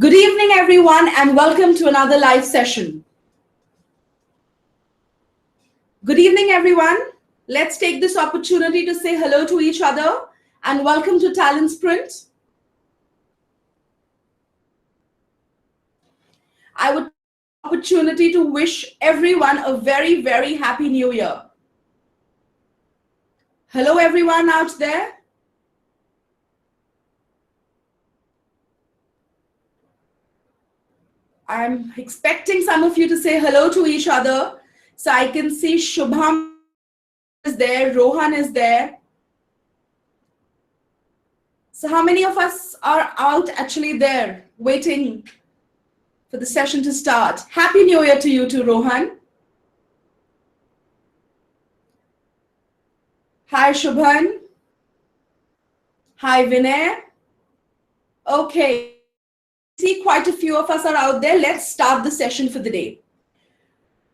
Good evening, everyone, and welcome to another live session. Good evening, everyone. Let's take this opportunity to say hello to each other and welcome to TalentSprint. I would take the opportunity to wish everyone a very, very happy new year. Hello, everyone out there. I'm expecting some of you to say hello to each other. So I can see Shubham is there, Rohan is there. So how many of us are out actually there waiting for the session to start? Happy New Year to you too, Rohan. Hi, Shubhan. Hi, Vinay. Okay. See, quite a few of us are out there. Let's start the session for the day.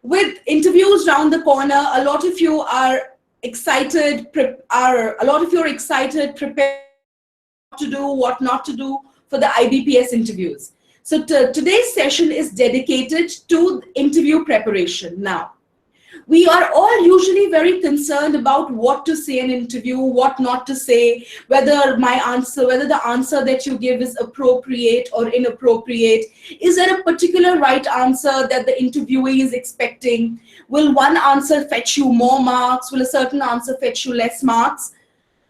With interviews round the corner, a lot of you are excited, prepared what to do, what not to do for the IBPS interviews. So today's session is dedicated to interview preparation. Now, we are all usually very concerned about what to say in an interview, what not to say, whether the answer that you give is appropriate or inappropriate. Is there a particular right answer that the interviewee is expecting? Will one answer fetch you more marks? Will a certain answer fetch you less marks?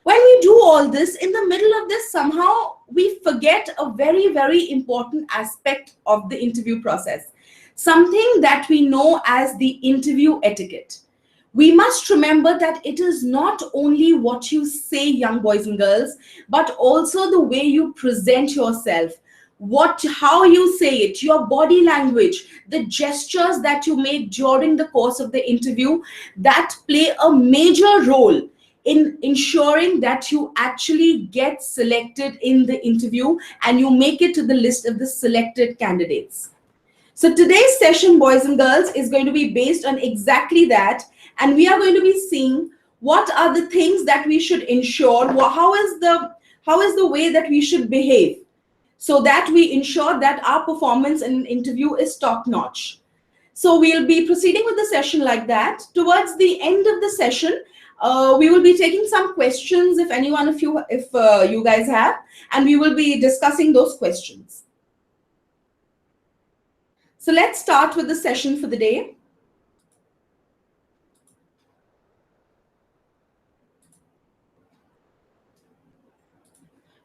When we do all this, in the middle of this, somehow we forget a very, very important aspect of the interview process. Something that we know as the interview etiquette. We must remember that it is not only what you say, young boys and girls, but also the way you present yourself, how you say it, your body language, the gestures that you make during the course of the interview, that play a major role in ensuring that you actually get selected in the interview and you make it to the list of the selected candidates. So today's session, boys and girls, is going to be based on exactly that. And we are going to be seeing what are the things that we should ensure, how is the way that we should behave so that we ensure that our performance in an interview is top notch. So we'll be proceeding with the session like that. Towards the end of the session, we will be taking some questions if you guys have, and we will be discussing those questions. So let's start with the session for the day.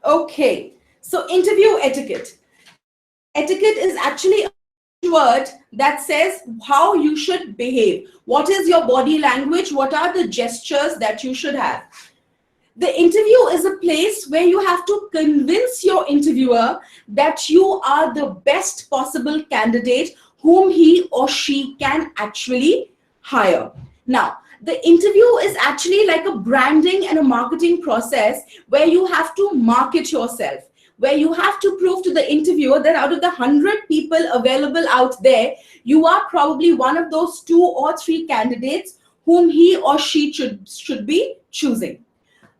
Okay, so interview etiquette. Etiquette is actually a word that says how you should behave. What is your body language? What are the gestures that you should have? The interview is a place where you have to convince your interviewer that you are the best possible candidate whom he or she can actually hire. Now, the interview is actually like a branding and a marketing process where you have to market yourself, where you have to prove to the interviewer that out of the 100 people available out there, you are probably one of those 2 or 3 candidates whom he or she should be choosing.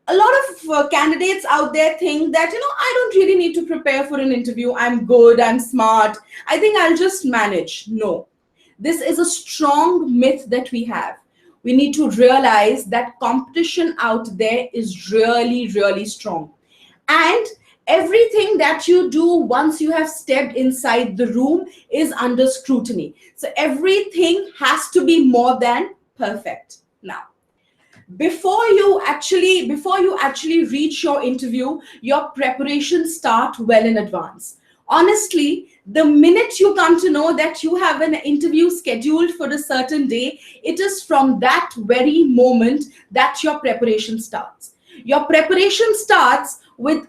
A lot of candidates out there think that, I don't really need to prepare for an interview. I'm good, I'm smart. I think I'll just manage. No, this is a strong myth that we have. We need to realize that competition out there is really, really strong. And everything that you do once you have stepped inside the room is under scrutiny. So everything has to be more than perfect. Now, before you actually reach your interview, your preparations start well in advance. Honestly, the minute you come to know that you have an interview scheduled for a certain day, it is from that very moment that your preparation starts. Your preparation starts with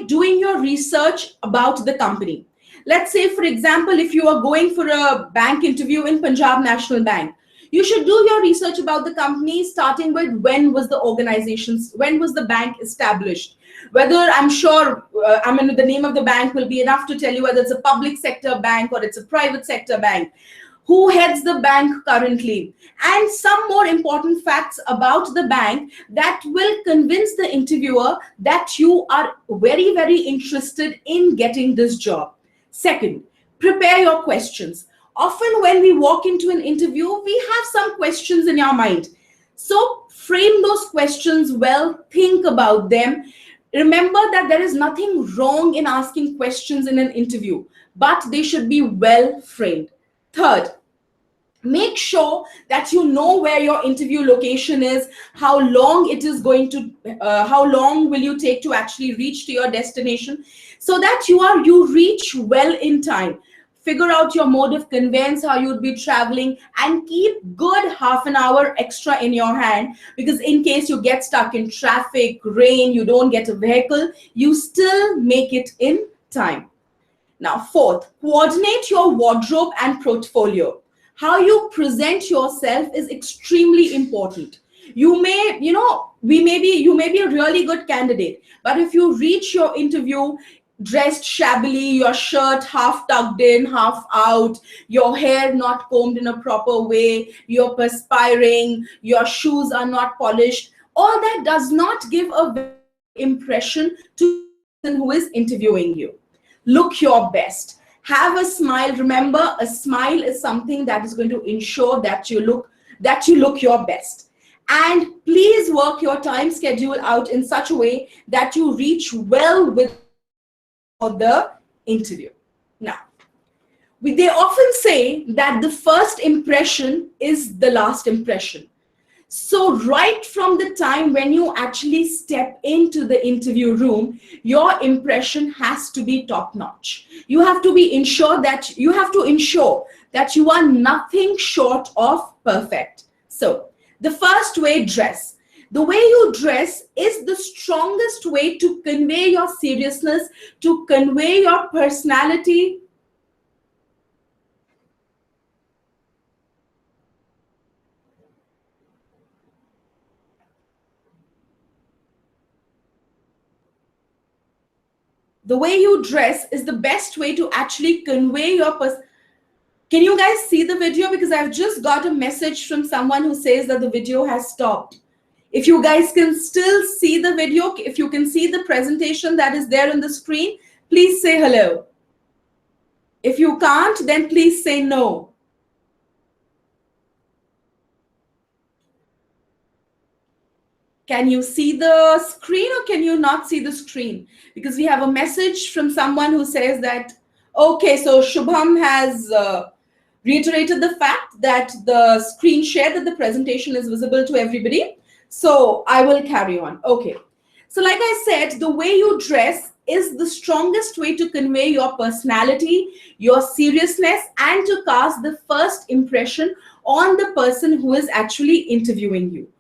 doing your research about the company. Let's say, for example, if you are going for a bank interview in Punjab National Bank, you should do your research about the company, starting with when was the bank established. Whether the name of the bank will be enough to tell you whether it's a public sector bank or it's a private sector bank. Who heads the bank currently? And some more important facts about the bank that will convince the interviewer that you are very, very interested in getting this job. Second, prepare your questions. Often when we walk into an interview, we have some questions in our mind. So frame those questions well, think about them. Remember that there is nothing wrong in asking questions in an interview, but they should be well framed. Third, make sure that you know where your interview location is, how long it is going to, how long will you take to actually reach to your destination, so that you reach well in time. Figure out your mode of conveyance, how you would be traveling, and keep good half an hour extra in your hand, because in case you get stuck in traffic, rain, you don't get a vehicle, you still make it in time. Now, fourth, coordinate your wardrobe and portfolio. How you present yourself is extremely important. You may, you may be a really good candidate, but if you reach your interview dressed shabbily, your shirt half tucked in, half out, your hair not combed in a proper way, you're perspiring, your shoes are not polished, all that does not give a very impression to the person who is interviewing you. Look your best. Have a smile. Remember, a smile is something that is going to ensure that you look your best. And please work your time schedule out in such a way that you reach well with the interview. Now, they often say that the first impression is the last impression. So right from the time when you actually step into the interview room, your impression has to be top notch. You have to ensure that you are nothing short of perfect. So the first way, dress. The way you dress is the strongest way to convey your seriousness, to convey your personality. The way you dress is the best way to actually convey your Can you guys see the video? Because I've just got a message from someone who says that the video has stopped. If you guys can still see the video, if you can see the presentation that is there on the screen, please say hello. If you can't, then please say no. Can you see the screen or can you not see the screen? Because we have a message from someone who says that, okay, so Shubham has reiterated the fact that the screen share, that the presentation is visible to everybody. So I will carry on. Okay. So like I said, the way you dress is the strongest way to convey your personality, your seriousness, and to cast the first impression on the person who is actually interviewing you.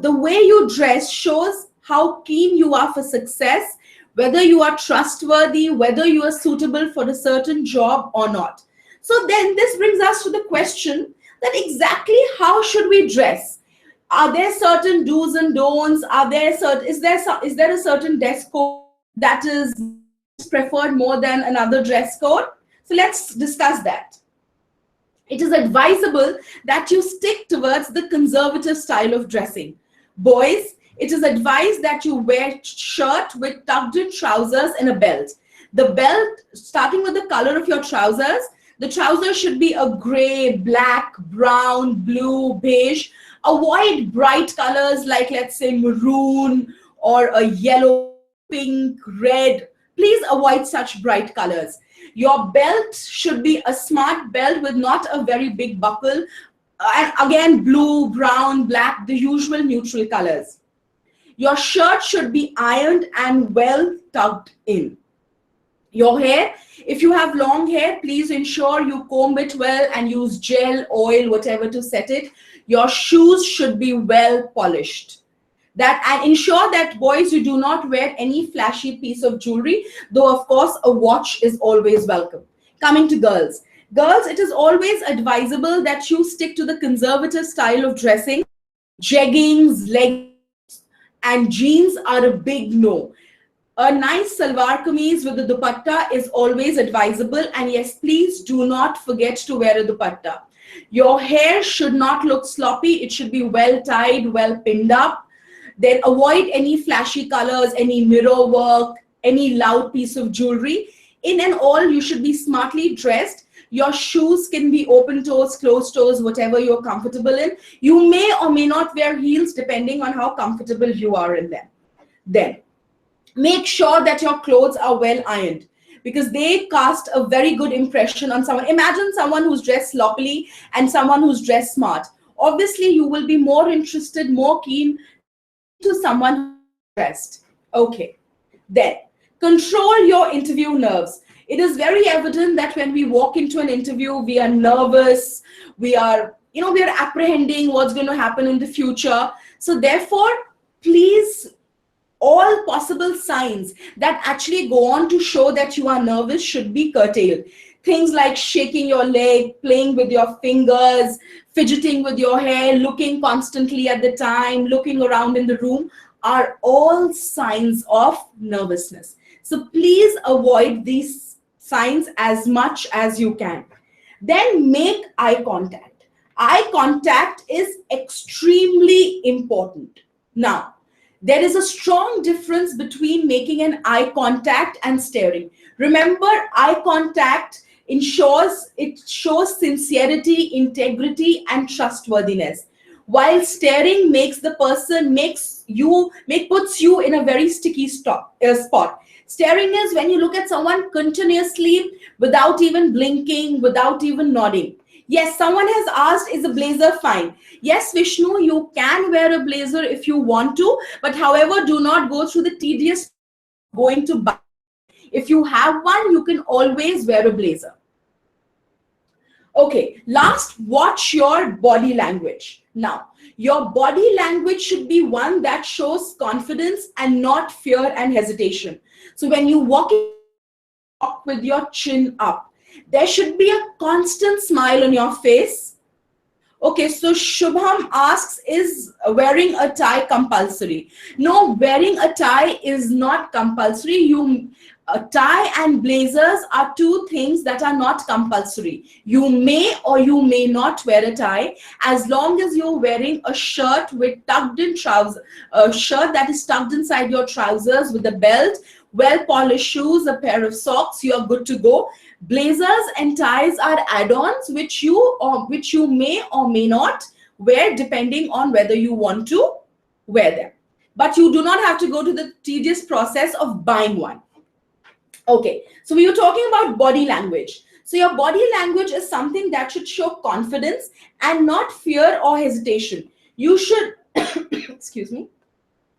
The way you dress shows how keen you are for success, whether you are trustworthy, whether you are suitable for a certain job or not. So then this brings us to the question that exactly how should we dress? Are there certain do's and don'ts? Is there a certain dress code that is preferred more than another dress code? So let's discuss that. It is advisable that you stick towards the conservative style of dressing. Boys, it is advised that you wear shirt with tucked in trousers and a belt. The belt, starting with the color of your trousers, the trousers should be a gray, black, brown, blue, beige. Avoid bright colors like, let's say, maroon or a yellow, pink, red. Please avoid such bright colors. Your belt should be a smart belt with not a very big buckle. And again, blue, brown, black, the usual neutral colors. Your shirt should be ironed and well tucked in. Your hair, if you have long hair, please ensure you comb it well and use gel, oil, whatever to set it. Your shoes should be well polished. And ensure that, boys, you do not wear any flashy piece of jewelry, though of course a watch is always welcome. Coming to girls. Girls, it is always advisable that you stick to the conservative style of dressing. Jeggings, leggings, and jeans are a big no. A nice salwar kameez with a dupatta is always advisable. And yes, please do not forget to wear a dupatta. Your hair should not look sloppy. It should be well tied, well pinned up. Then avoid any flashy colors, any mirror work, any loud piece of jewelry. In and all, you should be smartly dressed. Your shoes can be open toes, closed toes, whatever you're comfortable in. You may or may not wear heels depending on how comfortable you are in them. Then, make sure that your clothes are well ironed, because they cast a very good impression on someone. Imagine someone who's dressed sloppily and someone who's dressed smart. Obviously, you will be more interested, more keen to someone who's dressed. Okay. Then, control your interview nerves. It is very evident that when we walk into an interview, we are nervous, we are apprehending what's going to happen in the future. So therefore, please, all possible signs that actually go on to show that you are nervous should be curtailed. Things like shaking your leg, playing with your fingers, fidgeting with your hair, looking constantly at the time, looking around in the room are all signs of nervousness. So please avoid these signs as much as you can. Then make eye contact. Eye contact is extremely important. Now, there is a strong difference between making an eye contact and staring. Remember, eye contact shows sincerity, integrity, and trustworthiness, while staring puts you in a very sticky spot. Staring is when you look at someone continuously without even blinking, without even nodding. Yes, someone has asked, is a blazer fine? Yes, Vishnu, you can wear a blazer if you want to, but however, do not go through the tedious going to buy. If you have one, you can always wear a blazer. Okay, last, watch your body language. Now, your body language should be one that shows confidence and not fear and hesitation. So when you walk with your chin up, there should be a constant smile on your face. Okay, so Shubham asks, is wearing a tie compulsory? No, wearing a tie is not compulsory. A tie and blazers are two things that are not compulsory. You may or you may not wear a tie, as long as you're wearing a shirt with tucked in trousers, a shirt that is tucked inside your trousers with a belt, well-polished shoes, a pair of socks, you're good to go. Blazers and ties are add-ons which you may or may not wear depending on whether you want to wear them. But you do not have to go to the tedious process of buying one. Okay, so we were talking about body language. So your body language is something that should show confidence and not fear or hesitation. You should, excuse me,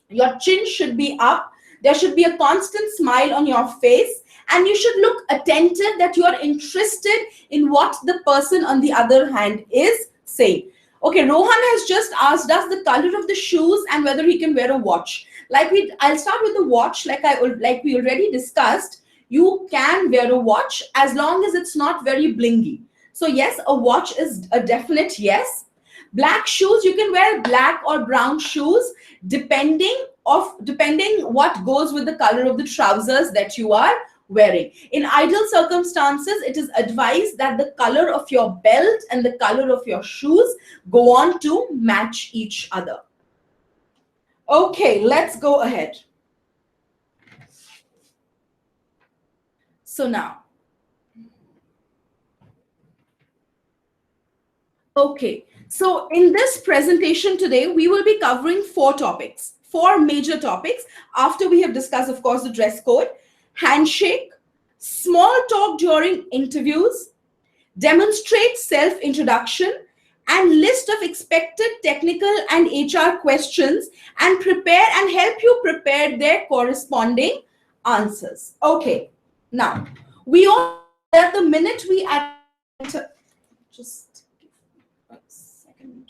your chin should be up. There should be a constant smile on your face, and you should look attentive that you are interested in what the person on the other hand is saying. Okay, Rohan has just asked us the color of the shoes and whether he can wear a watch. I'll start with the watch. Like we already discussed, you can wear a watch as long as it's not very blingy. So yes, a watch is a definite yes. Black shoes, you can wear black or brown shoes depending what goes with the color of the trousers that you are wearing. In ideal circumstances, it is advised that the color of your belt and the color of your shoes go on to match each other. Okay, let's go ahead. So now, okay, so in this presentation today, we will be covering four major topics, after we have discussed, of course, the dress code: handshake, small talk during interviews, demonstrate self-introduction, and list of expected technical and HR questions, and help you prepare their corresponding answers. Okay, now, we all at the minute we enter, just a second.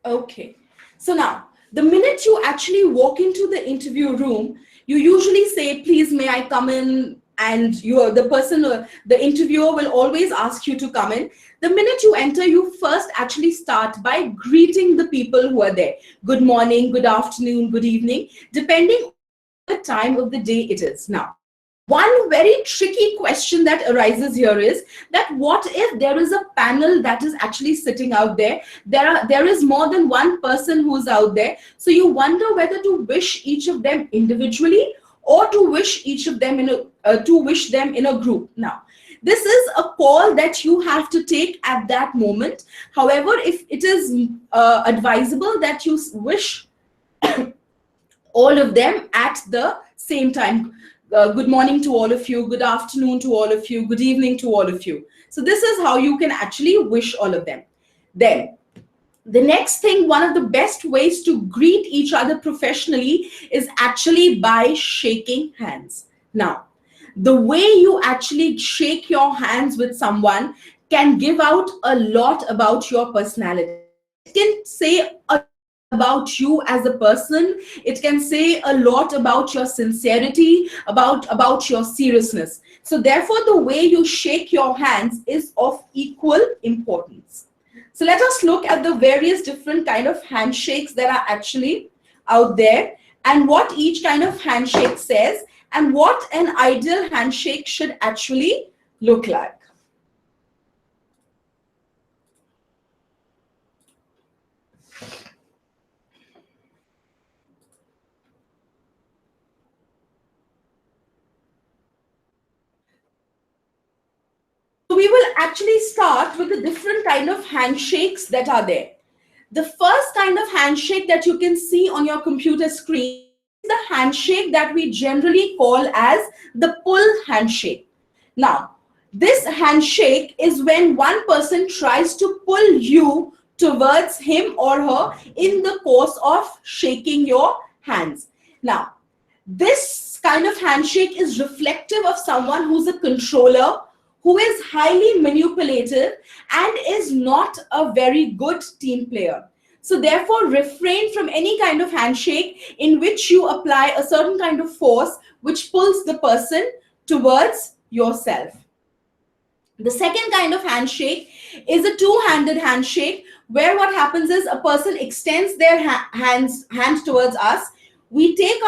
Okay, so now, the minute you actually walk into the interview room, you usually say, please, may I come in? And the interviewer will always ask you to come in. The minute you enter, you first actually start by greeting the people who are there. Good morning, good afternoon, good evening, depending on the time of the day it is. Now, One very tricky question that arises here is that what if there is a panel that is actually sitting out there? There is more than one person who's out there. So you wonder whether to wish each of them individually or to wish each of them in a group. Now, this is a call that you have to take at that moment. However, if it is advisable that you wish all of them at the same time. Good morning to all of you, good afternoon to all of you, good evening to all of you. So this is how you can actually wish all of them. Then the next thing, one of the best ways to greet each other professionally is actually by shaking hands. Now, the way you actually shake your hands with someone can give out a lot about your personality. It can say a about you as a person. It can say a lot about your sincerity, about your seriousness. So therefore, the way you shake your hands is of equal importance. So let us look at the various different kind of handshakes that are actually out there, and what each kind of handshake says, and what an ideal handshake should actually look like. We will actually start with the different kind of handshakes that are there. The first kind of handshake that you can see on your computer screen is the handshake that we generally call as the pull handshake. Now, this handshake is when one person tries to pull you towards him or her in the course of shaking your hands. Now, this kind of handshake is reflective of someone who's a controller, who is highly manipulative and is not a very good team player. So therefore, refrain from any kind of handshake in which you apply a certain kind of force which pulls the person towards yourself. The second kind of handshake is a two-handed handshake, where what happens is a person extends their hands towards us. We take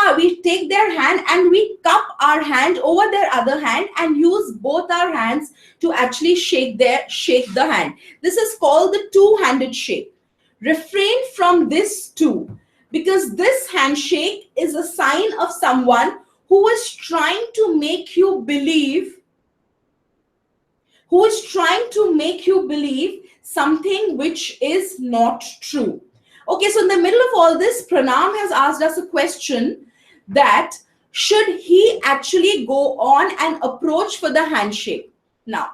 their hand and we cup our hand over their other hand and use both our hands to actually shake the hand. This is called the two-handed shake. Refrain from this too, because this handshake is a sign of someone who is trying to make you believe something which is not true. Okay, so in the middle of all this, Pranam has asked us a question that should he actually go on and approach for the handshake? Now,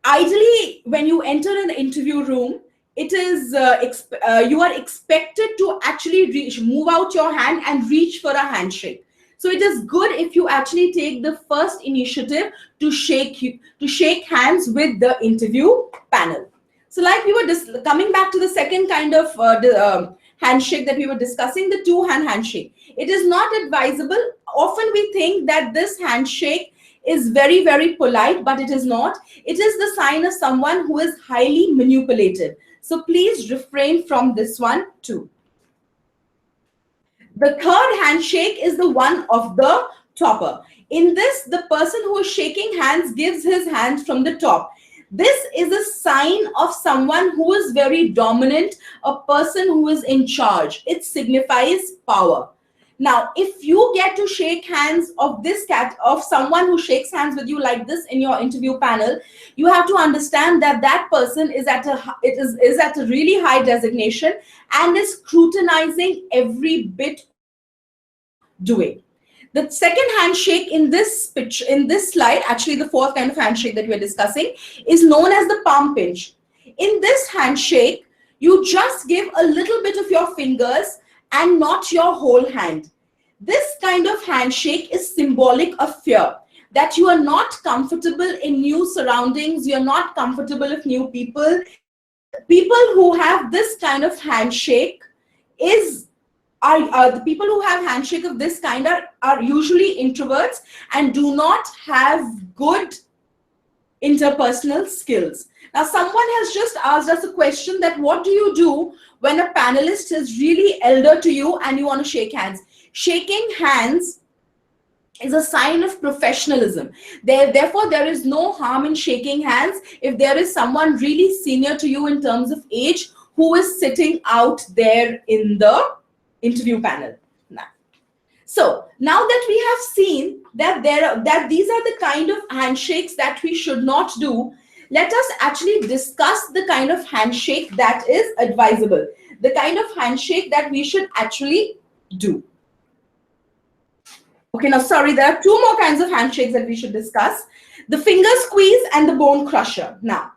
ideally, when you enter an interview room, it is you are expected to actually move out your hand and reach for a handshake. So it is good if you actually take the first initiative to shake hands with the interview panel. So like we were coming back to the second kind of handshake that we were discussing, the two-hand handshake. It is not advisable. Often we think that this handshake is very, very polite, but it is not. It is the sign of someone who is highly manipulative. So please refrain from this one too. The third handshake is the one of the topper. In this, the person who is shaking hands gives his hand from the top. This is a sign of someone who is very dominant, a person who is in charge. It signifies power. Now, if you get to shake hands of someone who shakes hands with you like this in your interview panel, you have to understand that that person is at a really high designation and is scrutinizing every bit doing. The second handshake in this slide, actually the fourth kind of handshake that we're discussing, is known as the palm pinch. In this handshake, you just give a little bit of your fingers and not your whole hand. This kind of handshake is symbolic of fear, that you are not comfortable in new surroundings, you're not comfortable with new people. People who have this kind of handshake the people who have handshake of this kind are usually introverts and do not have good interpersonal skills. Now, someone has just asked us a question that what do you do when a panelist is really elder to you and you want to shake hands? Shaking hands is a sign of professionalism. Therefore, there is no harm in shaking hands if there is someone really senior to you in terms of age who is sitting out there in the interview panel. So now that we have seen that these are the kind of handshakes that we should not do, let us actually discuss the kind of handshake that is advisable, the kind of handshake that we should actually do. Okay, now sorry, there are two more kinds of handshakes that we should discuss: the finger squeeze and the bone crusher. Now,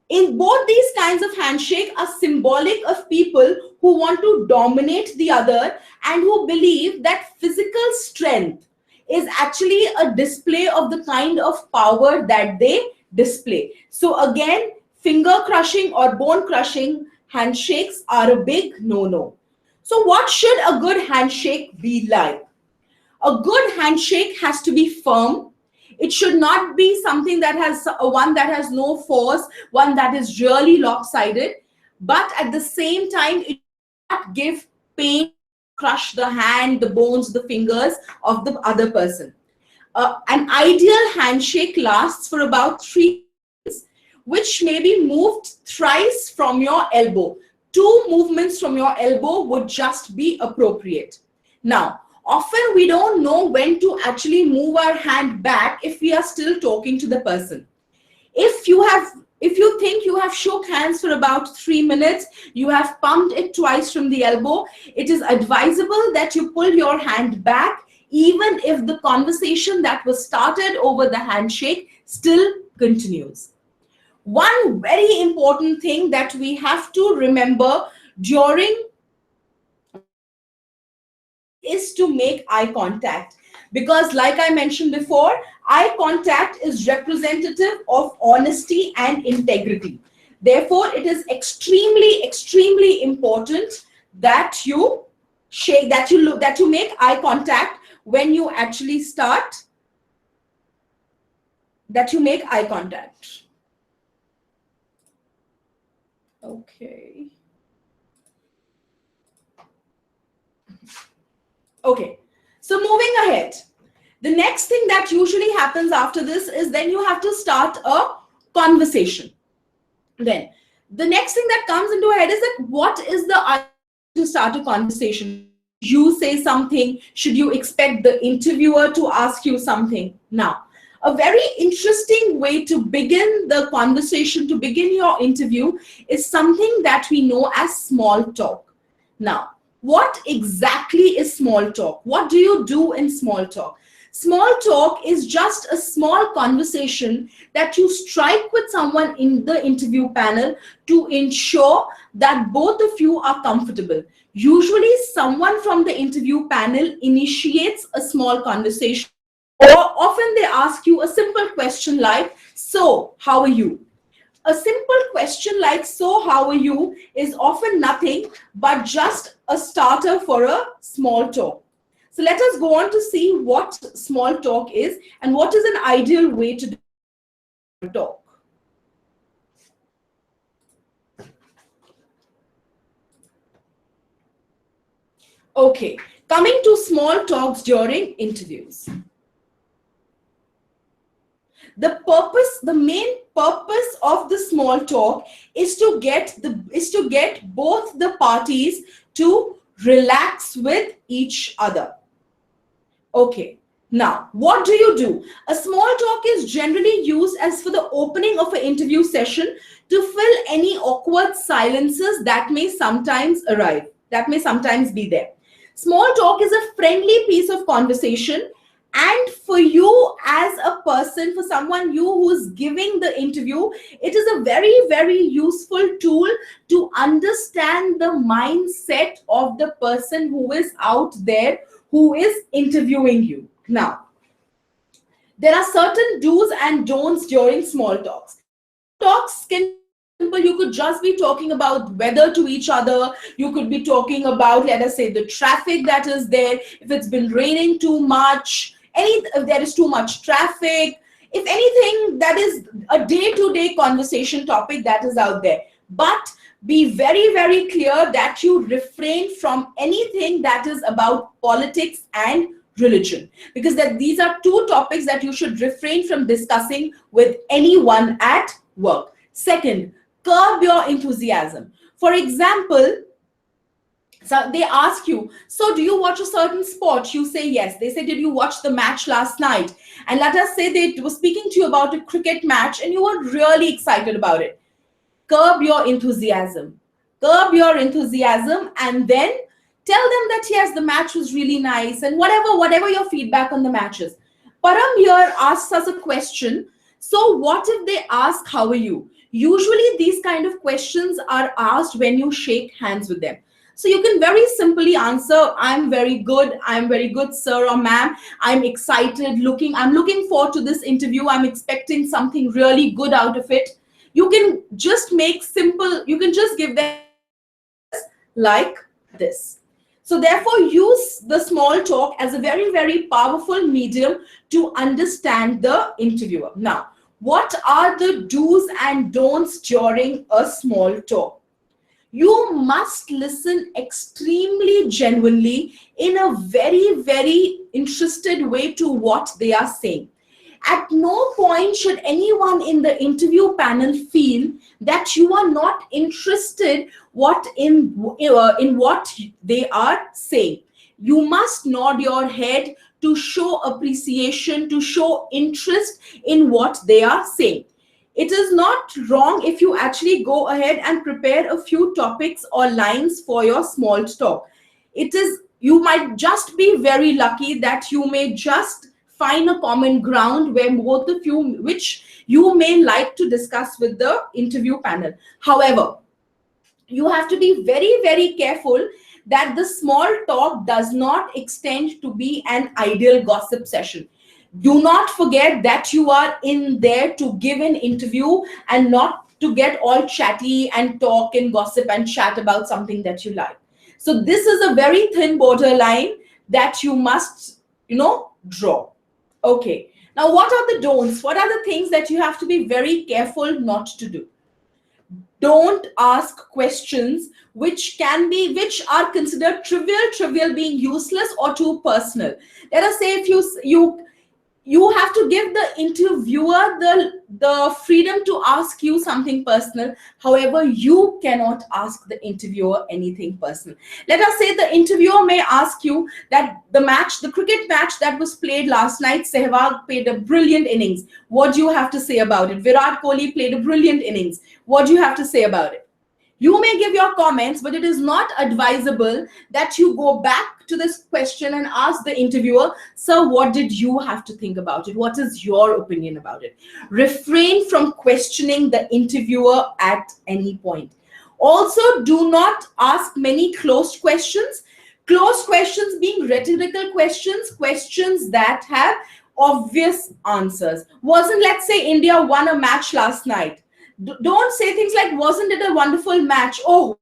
in both these kinds of handshake are symbolic of people who want to dominate the other and who believe that physical strength is actually a display of the kind of power that they display. So again, finger crushing or bone crushing handshakes are a big no-no. So what should a good handshake be like? A good handshake has to be firm. It should not be something that has one that has no force, one that is really lopsided. But at the same time, it should not give pain, crush the hand, the bones, the fingers of the other person. An ideal handshake lasts for about 3 minutes, which may be moved thrice from your elbow. 2 movements from your elbow would just be appropriate. Now, often we don't know when to actually move our hand back if we are still talking to the person. If you think you have shook hands for about 3 minutes, you have pumped it twice from the elbow, it is advisable that you pull your hand back, even if the conversation that was started over the handshake still continues. One very important thing that we have to remember during is to make eye contact, because like I mentioned before, eye contact is representative of honesty and integrity. Therefore, it is extremely important that you make eye contact when you actually start, that you make eye contact. Okay. Okay, so moving ahead, the next thing that usually happens after this is then you have to start a conversation. Then the next thing that comes into your head is that what is the idea to start a conversation? You say something, should you expect the interviewer to ask you something? Now, a very interesting way to begin the conversation, to begin your interview, is something that we know as small talk. Now, what exactly is small talk? What do you do in small talk? Small talk is just a small conversation that you strike with someone in the interview panel to ensure that both of you are comfortable. Usually, someone from the interview panel initiates a small conversation, or often they ask you a simple question like, "So, how are you?" A simple question like, "So, how are you?" is often nothing but just a starter for a small talk. So let us go on to see what small talk is and what is an ideal way to do small talk. Okay, coming to small talks during interviews. The main purpose of the small talk is to get both the parties to relax with each other. Okay, now what do you do? A small talk is generally used as for the opening of an interview session to fill any awkward silences that may sometimes be there. Small talk is a friendly piece of conversation, and for you as a person, for someone who's giving the interview, it is a very useful tool to understand the mindset of the person who is out there, who is interviewing you. Now, there are certain do's and don'ts during small talks. Talks can be simple. You could just be talking about weather to each other. You could be talking about, let us say, the traffic that is there. If it's been raining too much, if there is too much traffic, if anything, that is a day-to-day conversation topic that is out there. But be very clear that you refrain from anything that is about politics and religion, because these are two topics that you should refrain from discussing with anyone at work. Second, curb your enthusiasm. For example, so they ask you, so do you watch a certain sport? You say yes. They say, did you watch the match last night? And let us say they were speaking to you about a cricket match and you were really excited about it. Curb your enthusiasm. Curb your enthusiasm and then tell them that yes, the match was really nice and whatever your feedback on the match is. Param here asks us a question. So what if they ask, how are you? Usually these kind of questions are asked when you shake hands with them. So you can very simply answer, I'm very good, sir or ma'am. I'm excited, I'm looking forward to this interview. I'm expecting something really good out of it. You can just make simple, you can just give them like this. So therefore, use the small talk as a very, very powerful medium to understand the interviewer. Now, what are the do's and don'ts during a small talk? You must listen extremely genuinely in a very, very interested way to what they are saying. At no point should anyone in the interview panel feel that you are not interested in what they are saying. You must nod your head to show appreciation, to show interest in what they are saying. It is not wrong if you actually go ahead and prepare a few topics or lines for your small talk. You might just be very lucky that you may just find a common ground where both of you, which you may like to discuss with the interview panel. However, you have to be very, very careful that the small talk does not extend to be an ideal gossip session. Do not forget that you are in there to give an interview and not to get all chatty and talk and gossip and chat about something that you like. So this is a very thin borderline that you must, draw. Okay. Now, what are the don'ts? What are the things that you have to be very careful not to do? Don't ask questions which are considered trivial being useless or too personal. Let us say if you have to give the interviewer the freedom to ask you something personal. However, you cannot ask the interviewer anything personal. Let us say the interviewer may ask you that the cricket match that was played last night, Sehwag played a brilliant innings. What do you have to say about it? Virat Kohli played a brilliant innings. What do you have to say about it? You may give your comments, but it is not advisable that you go back to this question and ask the interviewer, sir, what did you have to think about it? What is your opinion about it? Refrain from questioning the interviewer at any point. Also, do not ask many closed questions. Closed questions being rhetorical questions that have obvious answers. Let's say India won a match last night. Don't say things like, wasn't it a wonderful match? Oh,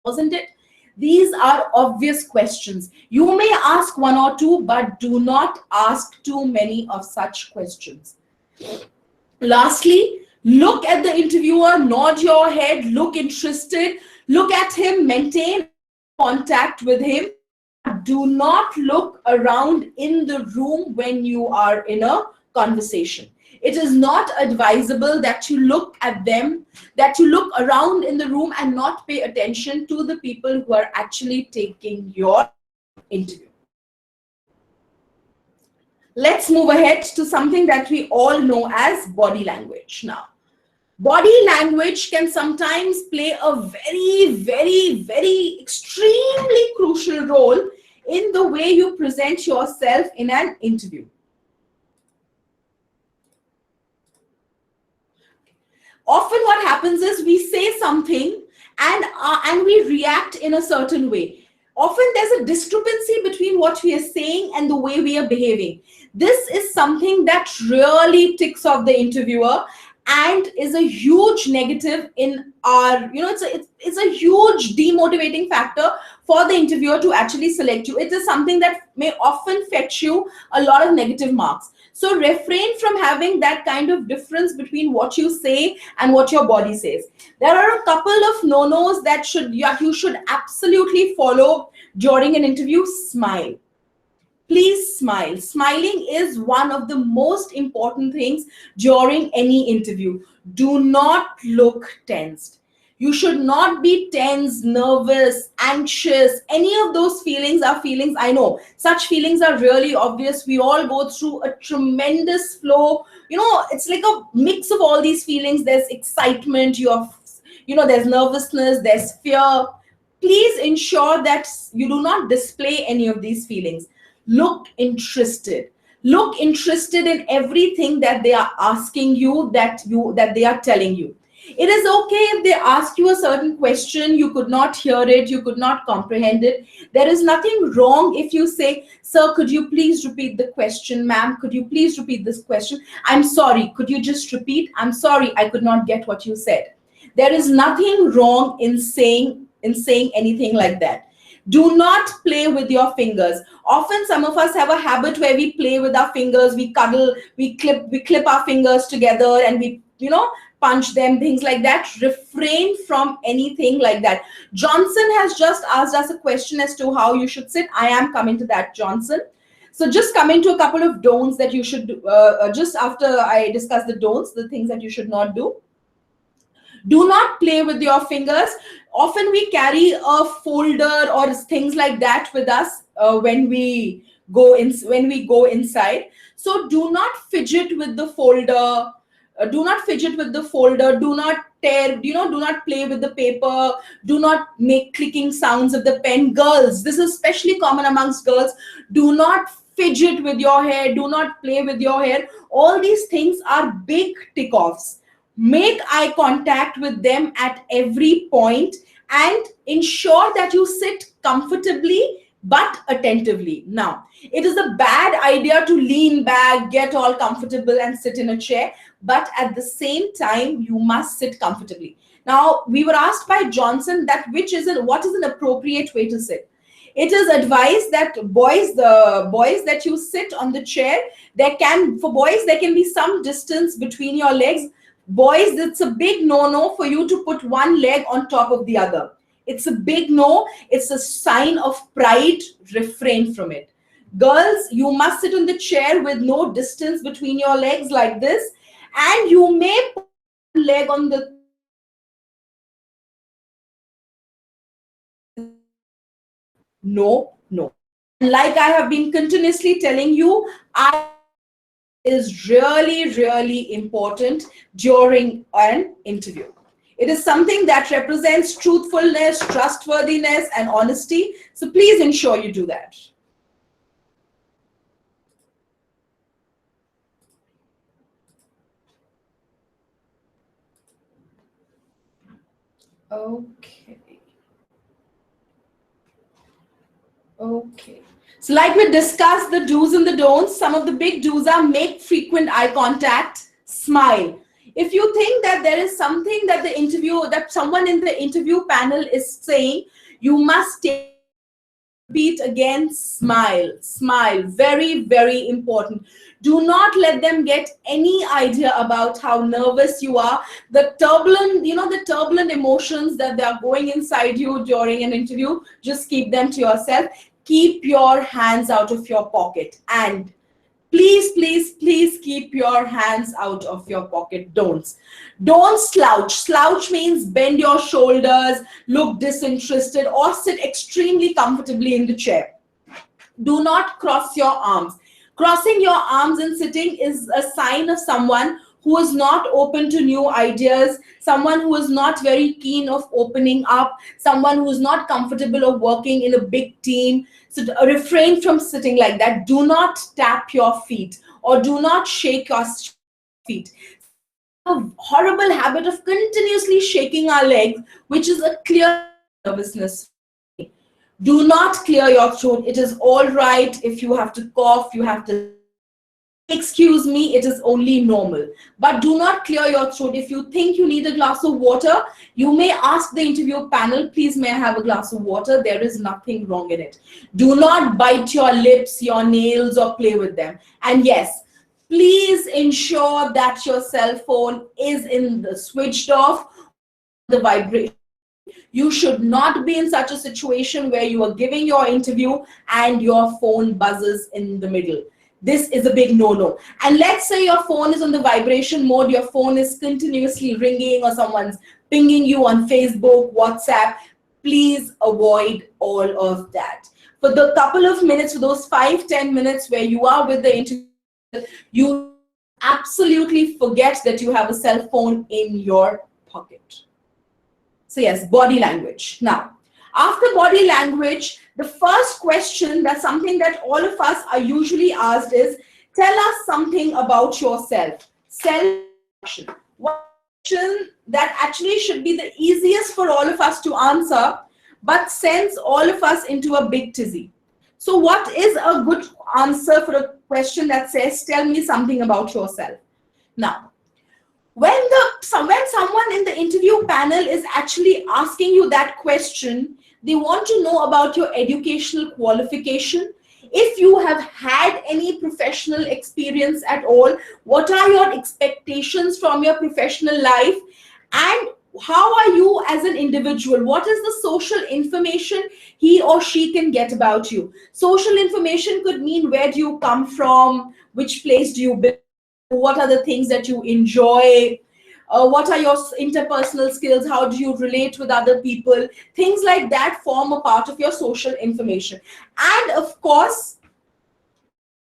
wasn't it? These are obvious questions. You may ask one or two, but do not ask too many of such questions. Lastly, look at the interviewer, nod your head, look interested, look at him, maintain contact with him. Do not look around in the room when you are in a conversation. It is not advisable that you look at them, that you look around in the room and not pay attention to the people who are actually taking your interview. Let's move ahead to something that we all know as body language. Now, body language can sometimes play a very, very, very extremely crucial role in the way you present yourself in an interview. Often what happens is we say something and we react in a certain way. Often there's a discrepancy between what we are saying and the way we are behaving. This is something that really ticks off the interviewer and is a huge negative in our, it's a huge demotivating factor for the interviewer to actually select you. It is something that may often fetch you a lot of negative marks. So refrain from having that kind of difference between what you say and what your body says. There are a couple of no-nos that you should absolutely follow during an interview. Smile. Please smile. Smiling is one of the most important things during any interview. Do not look tensed. You should not be tense, nervous, anxious. Any of those feelings are feelings. I know such feelings are really obvious. We all go through a tremendous flow. It's like a mix of all these feelings. There's excitement, there's nervousness, there's fear. Please ensure that you do not display any of these feelings. Look interested. Look interested in everything that they are asking you, that they are telling you. It is okay if they ask you a certain question, you could not hear it, you could not comprehend it. There is nothing wrong if you say, sir, could you please repeat the question? Ma'am, could you please repeat this question? I'm sorry, could you just repeat? I'm sorry, I could not get what you said. There is nothing wrong in saying anything like that. Do not play with your fingers. Often some of us have a habit where we play with our fingers, we cuddle, we clip our fingers together, and we punch them, things like that. Refrain from anything like that. Johnson has just asked us a question as to how you should sit. I am coming to that, Johnson. So just coming to a couple of don'ts that you should do, just after I discuss the don'ts, the things that you should not do. Do not play with your fingers. Often we carry a folder or things like that with us when we go inside. So do not fidget with the folder. Do not fidget with the folder. Do not tear. Do not play with the paper. Do not make clicking sounds of the pen. Girls, this is especially common amongst girls. Do not fidget with your hair. Do not play with your hair. All these things are big tick-offs. Make eye contact with them at every point and ensure that you sit comfortably but attentively. Now, it is a bad idea to lean back, get all comfortable and sit in a chair, but at the same time, you must sit comfortably. Now, we were asked by Johnson that what is an appropriate way to sit. It is advised that the boys that you sit on the chair, for boys, there can be some distance between your legs. Boys, it's a big no-no for you to put one leg on top of the other. It's a big no. It's a sign of pride. Refrain from it. Girls, you must sit on the chair with no distance between your legs like this. And you may put one leg on the... No. Like I have been continuously telling you, is really, really important during an interview. It is something that represents truthfulness, trustworthiness, and honesty. So please ensure you do that. Okay. So like we discussed the do's and the don'ts, some of the big do's are make frequent eye contact, smile. If you think that there is something that someone in the interview panel is saying, you must repeat again, smile. Very, very important. Do not let them get any idea about how nervous you are. The turbulent emotions that they are going inside you during an interview, just keep them to yourself. Keep your hands out of your pocket, and please keep your hands out of your pocket. Don't slouch. Slouch means bend your shoulders, look disinterested, or sit extremely comfortably in the chair. Do not cross your arms. Crossing your arms and sitting is a sign of someone who is not open to new ideas, someone who is not very keen of opening up, someone who is not comfortable of working in a big team. So refrain from sitting like that. Do not tap your feet or do not shake your feet. A horrible habit of continuously shaking our legs, which is a clear nervousness. Do not clear your throat. It is all right if you have to cough, you have to... Excuse me, it is only normal. But do not clear your throat. If you think you need a glass of water, you may ask the interview panel, please may I have a glass of water? There is nothing wrong in it. Do not bite your lips, your nails, or play with them. And yes, please ensure that your cell phone is switched off, the vibration. You should not be in such a situation where you are giving your interview and your phone buzzes in the middle. This is a big no-no. And let's say your phone is on the vibration mode, your phone is continuously ringing, or someone's pinging you on Facebook, WhatsApp. Please avoid all of that. For the couple of minutes, for those 5-10 minutes where you are with the interview, you absolutely forget that you have a cell phone in your pocket. So yes, body language. Now, after body language, the first question, that's something that all of us are usually asked, is tell us something about yourself. Self-introduction. One question that actually should be the easiest for all of us to answer, but sends all of us into a big tizzy. So what is a good answer for a question that says, tell me something about yourself? Now, when someone in the interview panel is actually asking you that question, they want to know about your educational qualification. If you have had any professional experience at all, what are your expectations from your professional life, and how are you as an individual? What is the social information he or she can get about you? Social information could mean, where do you come from, which place do you belong, what are the things that you enjoy, what are your interpersonal skills, how do you relate with other people. Things like that form a part of your social information. And of course,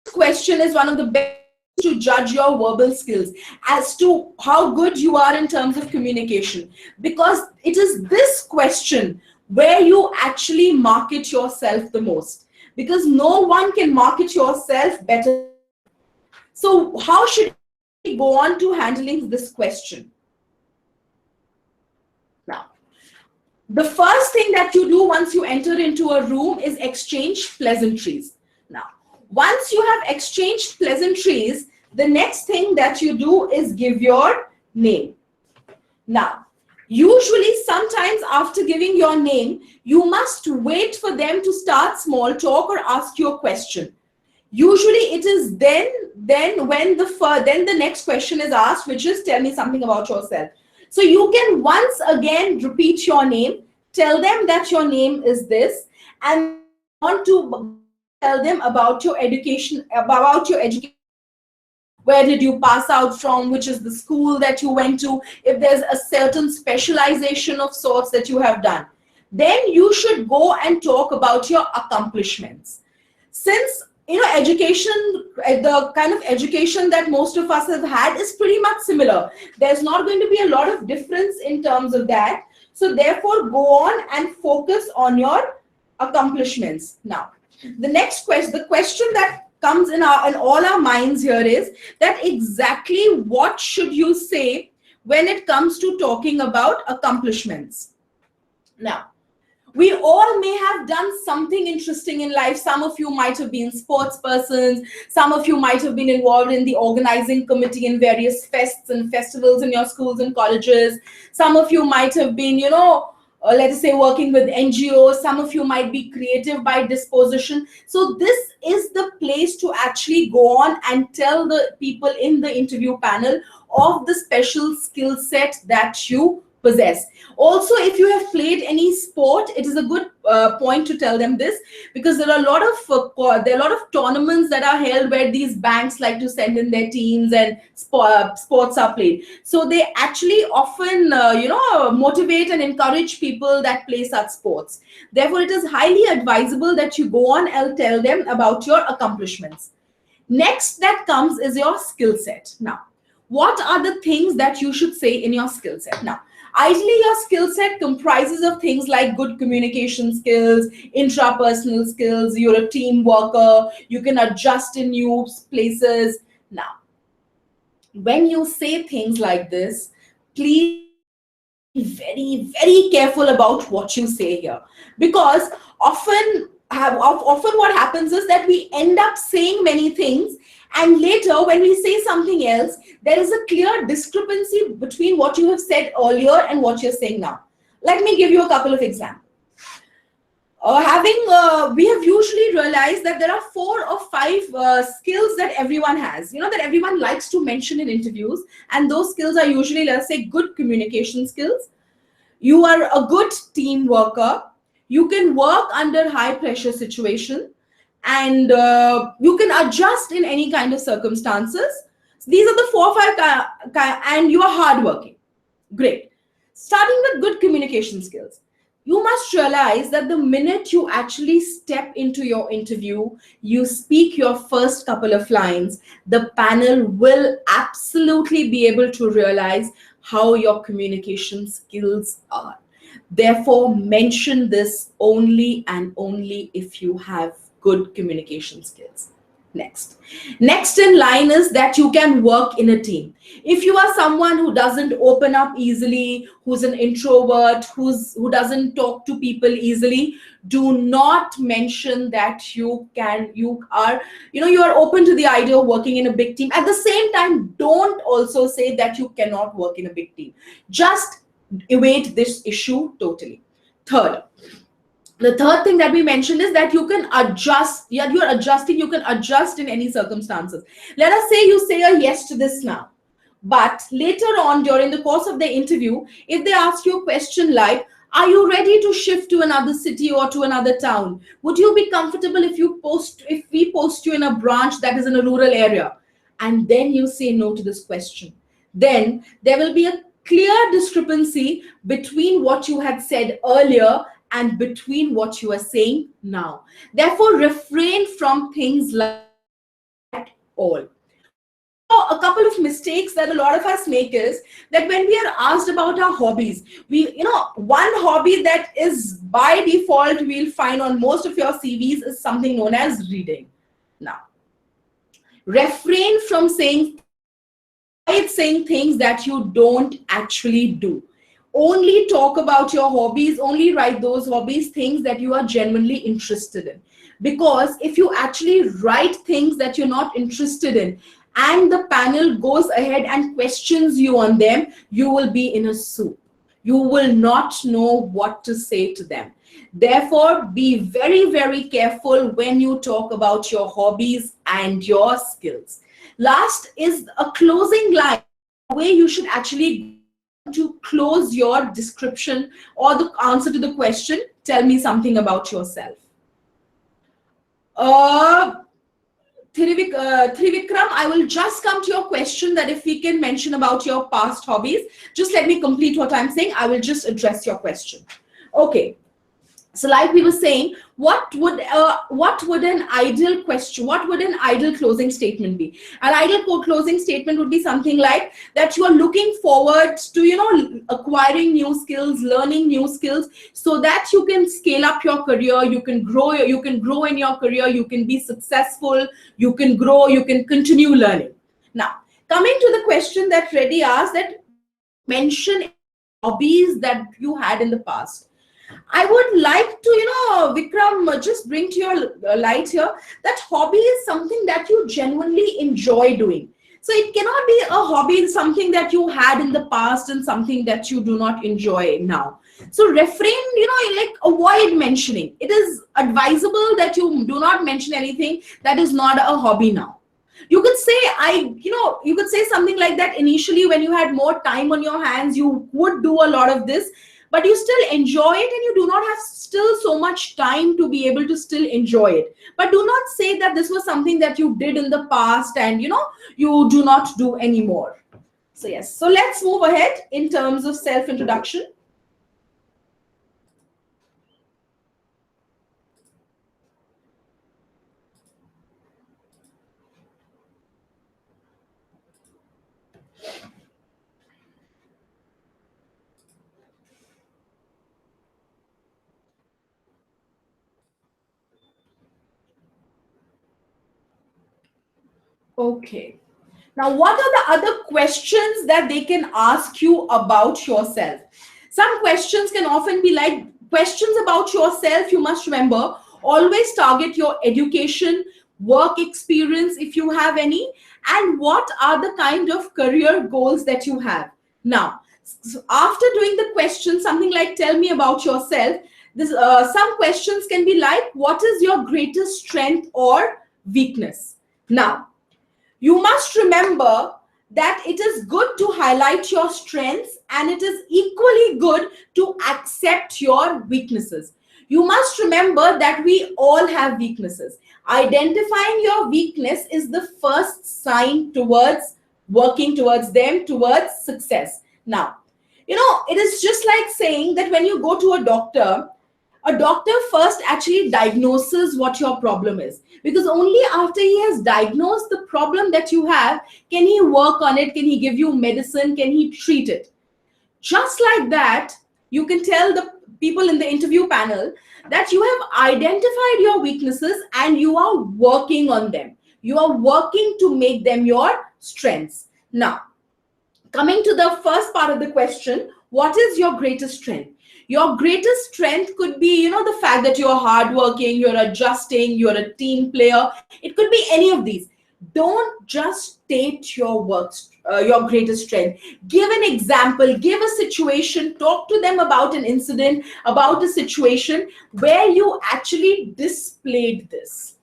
this question is one of the best to judge your verbal skills as to how good you are in terms of communication, because it is this question where you actually market yourself the most, because no one can market yourself better. So how should we go on to handling this question? Now, the first thing that you do once you enter into a room is exchange pleasantries. Now, once you have exchanged pleasantries, the next thing that you do is give your name. Now, usually sometimes after giving your name, you must wait for them to start small talk or ask you a question. Usually it is then when the next question is asked, which is, tell me something about yourself. So you can once again repeat your name, tell them that your name is this, and want to tell them about your education, where did you pass out from, which is the school that you went to, if there's a certain specialization of sorts that you have done. Then you should go and talk about your accomplishments. Since education, the kind of education that most of us have had is pretty much similar. There's not going to be a lot of difference in terms of that. So therefore, go on and focus on your accomplishments. Now, the next question, the question that comes in all our minds here is that exactly what should you say when it comes to talking about accomplishments? Now, we all may have done something interesting in life. Some of you might have been sports persons. Some of you might have been involved in the organizing committee in various fests and festivals in your schools and colleges. Some of you might have been, let us say, working with NGOs. Some of you might be creative by disposition. So this is the place to actually go on and tell the people in the interview panel of the special skill set that you possess. Also, if you have played any sport, it is a good point to tell them this, because there are a lot of tournaments that are held where these banks like to send in their teams and sports are played. So they actually often motivate and encourage people that play such sports. Therefore, it is highly advisable that you go on and tell them about your accomplishments. Next that comes is your skill set. Now, what are the things that you should say in your skill set? Now, ideally, your skill set comprises of things like good communication skills, intrapersonal skills, you're a team worker, you can adjust in new places. Now, when you say things like this, please be very, very careful about what you say here, because often what happens is that we end up saying many things, and later when we say something else, there is a clear discrepancy between what you have said earlier and what you're saying now. Let me give you a couple of examples. We have usually realized that there are 4 or 5 skills that everyone has, that everyone likes to mention in interviews, and those skills are usually, let's say, good communication skills. You are a good team worker. You can work under high pressure situation, and you can adjust in any kind of circumstances. These are the 4 5 and you are hardworking. Great. Starting with good communication skills. You must realize that the minute you actually step into your interview, you speak your first couple of lines, the panel will absolutely be able to realize how your communication skills are. Therefore, mention this only and only if you have good communication skills. Next in line is that you can work in a team. If you are someone who doesn't open up easily, who's an introvert, who doesn't talk to people easily, do not mention that you are open to the idea of working in a big team. At the same time, don't also say that you cannot work in a big team. Just evade this issue totally. The third thing that we mentioned is that you can adjust. Yeah, you're adjusting. You can adjust in any circumstances. Let us say you say a yes to this now, but later on during the course of the interview, if they ask you a question like, are you ready to shift to another city or to another town? Would you be comfortable if we post you in a branch that is in a rural area? And then you say no to this question. Then there will be a clear discrepancy between what you had said earlier and between what you are saying now. Therefore, refrain from things like at all. A couple of mistakes that a lot of us make is that when we are asked about our hobbies, one hobby that is by default we'll find on most of your CVs is something known as reading. Now, refrain from saying things that you don't actually do. Only talk about your hobbies, only write those hobbies, things that you are genuinely interested in. Because if you actually write things that you're not interested in and the panel goes ahead and questions you on them, you will be in a soup. You will not know what to say to them. Therefore, be very, very careful when you talk about your hobbies and your skills. Last is a closing line, where you should actually to close your description or the answer to the question. Tell me something about yourself. Trivikram, I will just come to your question that if we can mention about your past hobbies. Just let me complete what I'm saying. I will just address your question. Okay. So like we were saying, what would an ideal question, what would an ideal closing statement be? An ideal closing statement would be something like that you are looking forward to, acquiring new skills, learning new skills, so that you can scale up your career, you can grow in your career, you can be successful, you can grow, you can continue learning. Now, coming to the question that Reddy asked, that mention hobbies that you had in the past. I would like to, Vikram, just bring to your light here that hobby is something that you genuinely enjoy doing. So it cannot be a hobby, something that you had in the past and something that you do not enjoy now. So refrain, avoid mentioning. It is advisable that you do not mention anything that is not a hobby now. You could say, you could say something like that initially when you had more time on your hands, you would do a lot of this, but you still enjoy it and you do not have still so much time to be able to still enjoy it. But do not say that this was something that you did in the past and, you do not do anymore. So yes, so let's move ahead in terms of self-introduction. Okay. Now, what are the other questions that they can ask you about yourself? Some questions can often be like questions about yourself. You must remember, always target your education, work experience if you have any, and what are the kind of career goals that you have. Now, so after doing the question, something like tell me about yourself, some questions can be like, what is your greatest strength or weakness? Now, you must remember that it is good to highlight your strengths and it is equally good to accept your weaknesses. You must remember that we all have weaknesses. Identifying your weakness is the first sign towards working towards them, towards success. Now, it is just like saying that when you go to a doctor first actually diagnoses what your problem is, because only after he has diagnosed the problem that you have can he work on it, can he give you medicine, can he treat it. Just like that, you can tell the people in the interview panel that you have identified your weaknesses and you are working on them. You are working to make them your strengths. Now, coming to the first part of the question, what is your greatest strength? Your greatest strength could be, the fact that you're hardworking, you're adjusting, you're a team player. It could be any of these. Don't just state your greatest strength. Give an example, give a situation, talk to them about an incident, about a situation where you actually displayed this,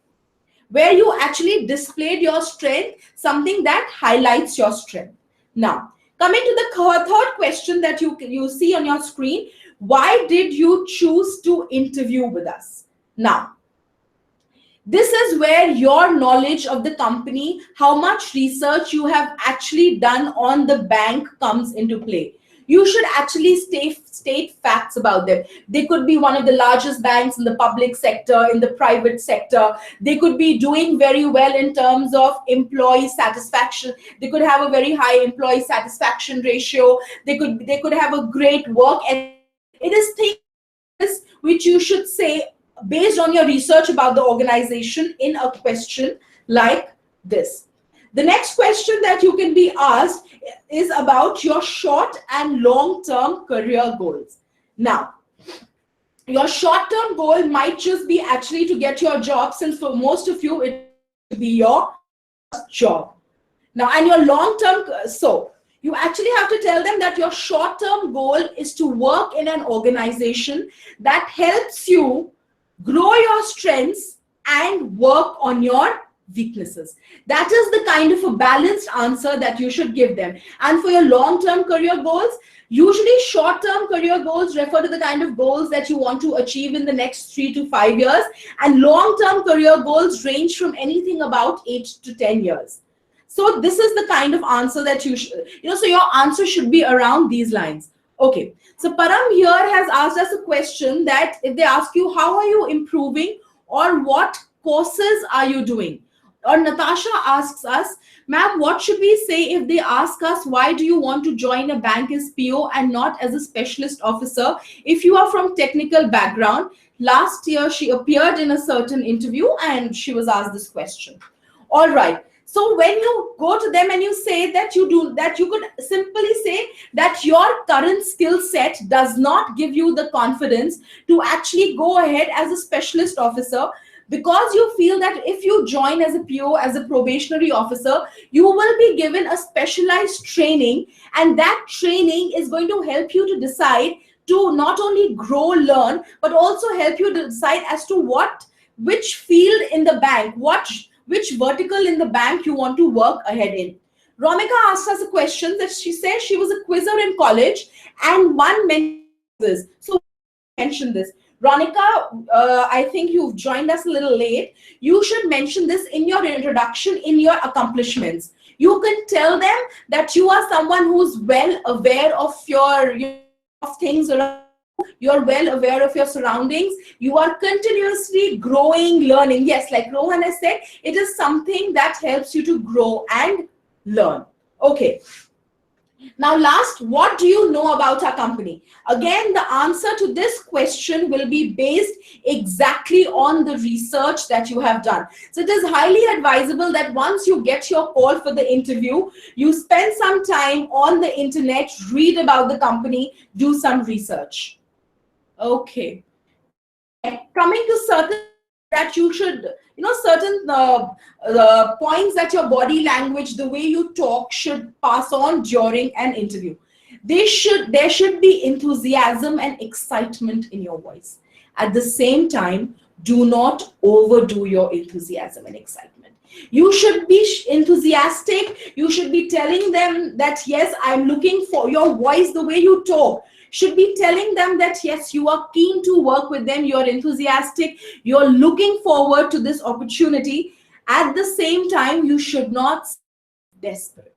where you actually displayed your strength, something that highlights your strength. Now, coming to the third question that you see on your screen, why did you choose to interview with us? Now, this is where your knowledge of the company, how much research you have actually done on the bank comes into play. You should actually state facts about them. They could be one of the largest banks in the public sector, in the private sector. They could be doing very well in terms of employee satisfaction. They could have a very high employee satisfaction ratio. They could have a great work. And it is things which you should say based on your research about the organization in a question like this. The next question that you can be asked is about your short and long-term career goals. Now, your short-term goal might just be actually to get your job, since for most of you it will be your job. Now, and your long-term, so you actually have to tell them that your short-term goal is to work in an organization that helps you grow your strengths and work on your weaknesses. That is the kind of a balanced answer that you should give them. And for your long-term career goals, usually short-term career goals refer to the kind of goals that you want to achieve in the next 3 to 5 years, and long-term career goals range from anything about 8 to 10 years. So this is the kind of answer that you should, so your answer should be around these lines. Okay, so Param here has asked us a question that if they ask you, how are you improving, or what courses are you doing? Or Natasha asks us, ma'am, what should we say if they ask us, why do you want to join a bank as PO and not as a specialist officer if you are from technical background? Last year, she appeared in a certain interview and she was asked this question. All right. So when you go to them and you say that you could simply say that your current skill set does not give you the confidence to actually go ahead as a specialist officer, because you feel that if you join as a PO, as a probationary officer, you will be given a specialized training, and that training is going to help you to decide to not only grow, learn, but also help you to decide as to which field in the bank, which vertical in the bank you want to work ahead in. Romika asked us a question that she says she was a quizzer in college and one mentioned this. So mention this. Ronika, I think you've joined us a little late. You should mention this in your introduction, in your accomplishments. You can tell them that you are someone who's well aware of of things around. You're well aware of your surroundings. You are continuously growing, learning. Yes, like Rohan has said, it is something that helps you to grow and learn. Okay. Now last, what do you know about our company? Again, the answer to this question will be based exactly on the research that you have done. So it is highly advisable that once you get your call for the interview, you spend some time on the internet, read about the company, do some research. Okay. Coming to certain that you should, certain points that your body language, the way you talk, should pass on during an interview. There should be enthusiasm and excitement in your voice. At the same time, do not overdo your enthusiasm and excitement. You should be enthusiastic. You should be telling them that, yes, I'm looking for your voice, the way you talk should be telling them that, yes, you are keen to work with them. You're enthusiastic. You're looking forward to this opportunity. At the same time, you should not be desperate.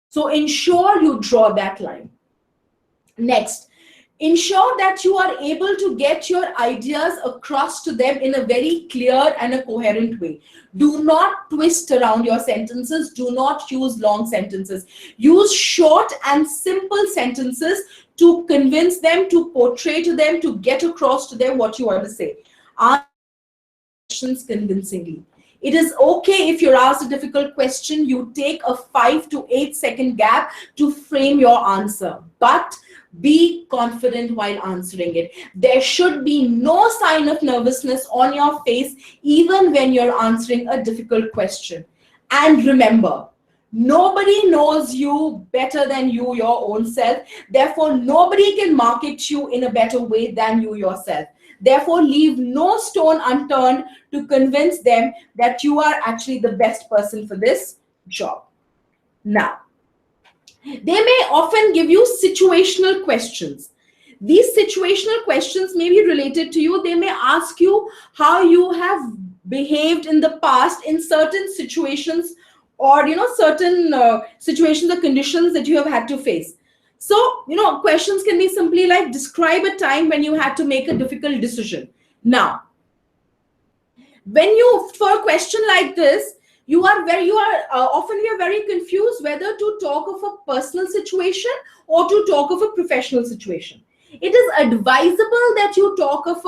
So ensure you draw that line. Next, ensure that you are able to get your ideas across to them in a very clear and a coherent way. Do not twist around your sentences. Do not use long sentences. Use short and simple sentences to convince them, to portray to them, to get across to them what you want to say. Answer questions convincingly. It is okay if you're asked a difficult question, you take a 5 to 8 second gap to frame your answer. But be confident while answering it. There should be no sign of nervousness on your face, even when you're answering a difficult question. And remember, nobody knows you better than you, your own self. Therefore, nobody can market you in a better way than you yourself. Therefore, leave no stone unturned to convince them that you are actually the best person for this job. Now, they may often give you situational questions. These situational questions may be related to you. They may ask you how you have behaved in the past in certain situations, or certain situations or conditions that you have had to face. So questions can be simply like, describe a time when you had to make a difficult decision. Now, for a question like this, you are often very confused whether to talk of a personal situation or to talk of a professional situation. It is advisable that you talk of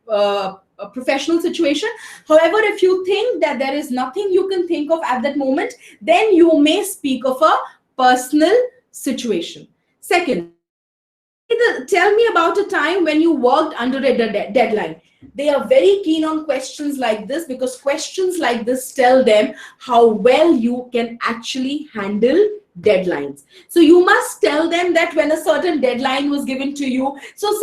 a professional situation. However, if you think that there is nothing you can think of at that moment, then you may speak of a personal situation. Second, tell me about a time when you worked under a deadline. They are very keen on questions like this, because questions like this tell them how well you can actually handle deadlines. So you must tell them that when a certain deadline was given to you. So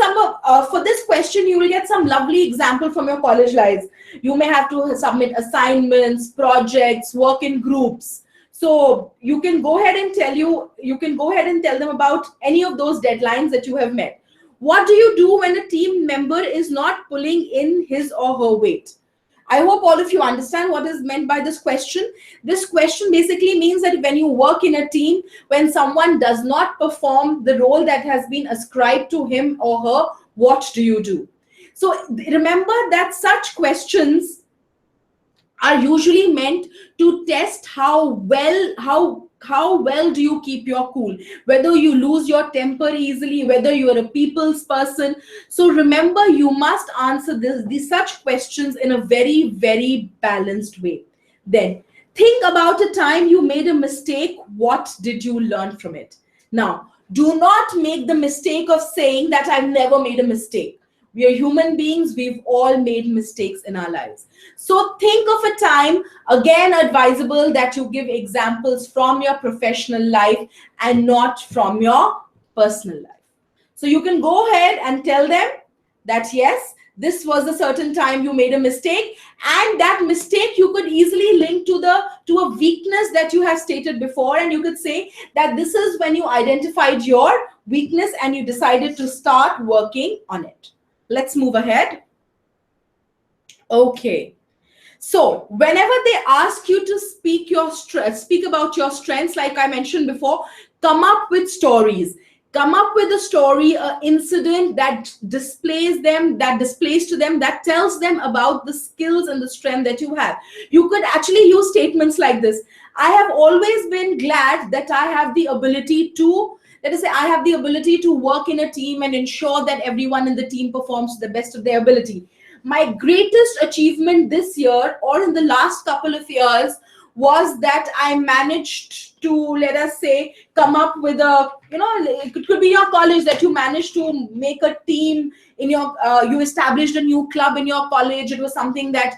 for this question, you will get some lovely example from your college lives. You may have to submit assignments, projects, work in groups. So you can go ahead and tell them about any of those deadlines that you have met. What do you do when a team member is not pulling in his or her weight? I hope all of you understand what is meant by this question. This question basically means that when you work in a team, when someone does not perform the role that has been ascribed to him or her, what do you do? So remember that such questions are usually meant to test how well do you keep your cool, whether you lose your temper easily, whether you are a people's person. So remember, you must answer these such questions in a very, very balanced way. Then think about a time you made a mistake. What did you learn from it? Now, do not make the mistake of saying that I've never made a mistake. We are human beings. We've all made mistakes in our lives. So think of a time, again, advisable that you give examples from your professional life and not from your personal life. So you can go ahead and tell them that, yes, this was a certain time you made a mistake, and that mistake you could easily link to a weakness that you have stated before, and you could say that this is when you identified your weakness and you decided to start working on it. Let's move ahead. Okay. So whenever they ask you to speak about your strengths, like I mentioned before, come up with stories. Come up with a story, an incident that displays to them, that tells them about the skills and the strength that you have. You could actually use statements like this. I have always been glad that I have the ability to, let us say, I have the ability to work in a team and ensure that everyone in the team performs to the best of their ability. My greatest achievement this year or in the last couple of years was that I managed to, let us say, come up with it could be your college, that you managed to make a team in your, you established a new club in your college. It was something that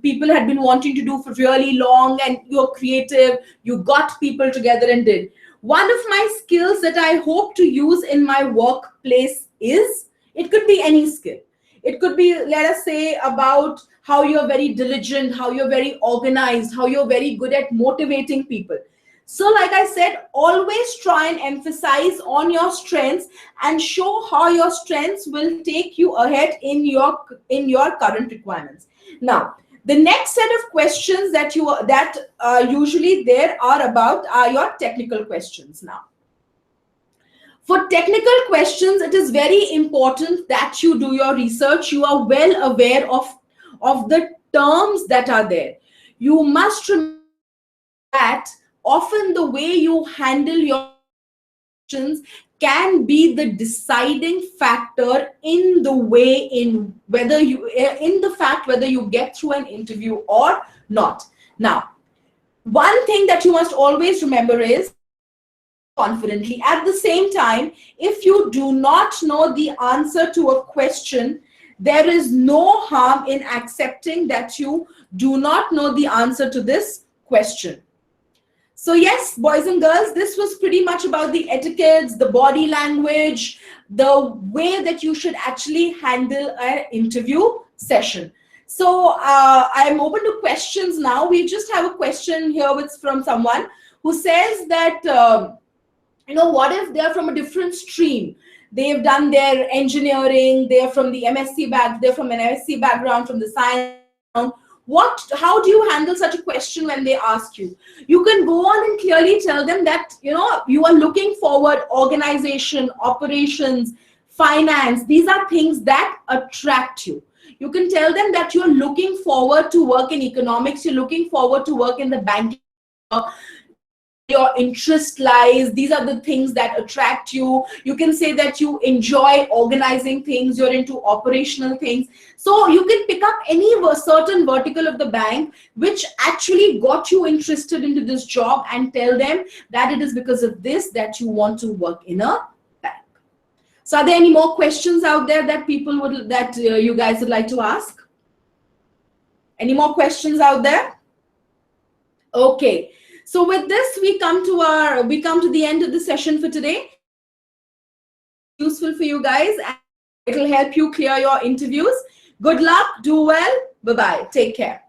people had been wanting to do for really long, and you're creative, you got people together and did. One of my skills that I hope to use in my workplace is, it could be any skill. It could be, let us say, about how you're very diligent, how you're very organized, how you're very good at motivating people. So like I said, always try and emphasize on your strengths and show how your strengths will take you ahead in your current requirements. Now, the next set of questions that usually there are about are your technical questions. Now, for technical questions, it is very important that you do your research. You are well aware of the terms that are there. You must remember that often the way you handle your questions can be the deciding factor in the way in whether you in the fact whether you get through an interview or not. Now, one thing that you must always remember is confidently. At the same time, if you do not know the answer to a question, there is no harm in accepting that you do not know the answer to this question. So yes, boys and girls, this was pretty much about the etiquettes, the body language, the way that you should actually handle an interview session. So I'm open to questions now. We just have a question here from someone who says that, what if they're from a different stream? They've done their engineering, they're from the MSc they're from an MSc background, from the science background. How do you handle such a question when they ask you? You can go on and clearly tell them that, you are looking forward, organization, operations, finance, these are things that attract you. You can tell them that you're looking forward to work in economics, you're looking forward to work in the banking, your interest lies, these are the things that attract you. You can say that you enjoy organizing things, you're into operational things. So you can pick up any certain vertical of the bank which actually got you interested into this job and tell them that it is because of this that you want to work in a bank. So are there any more questions out there that you guys would like to ask? Any more questions out there? Okay. So with this, we come to the end of the session for today. Useful for you guys, and it will help you clear your interviews. Good luck, do well, bye-bye, take care.